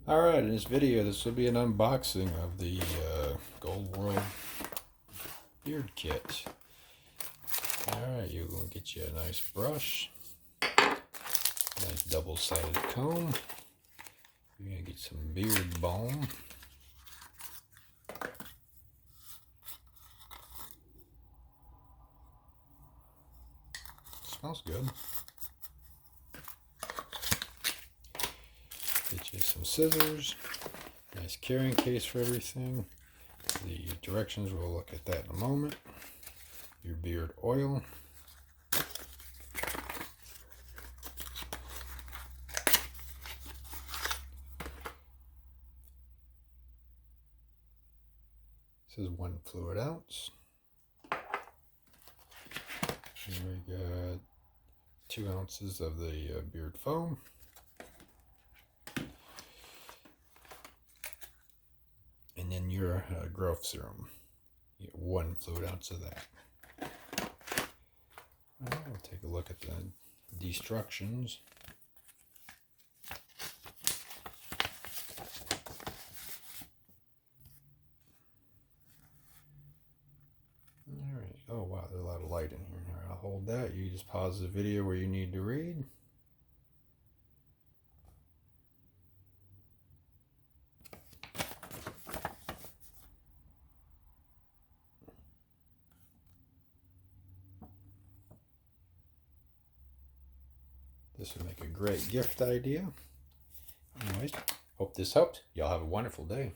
Alright, in this video, this will be an unboxing of the Gold World Beard Kit. Alright, you're going to get you a nice brush, nice double-sided comb. You're going to get some beard balm. Smells good. Get you some scissors, nice carrying case for everything. The directions, we'll look at that in a moment. Your beard oil. This is 1 fluid ounce. And we got 2 ounces of the beard foam. And then your growth serum. You get 1 fluid ounce of that. Alright, we'll take a look at the instructions. Alright, oh wow, there's a lot of light in here. Alright, I'll hold that. You just pause the video where you need to read. This would make a great gift idea. Anyways, hope this helped. Y'all have a wonderful day.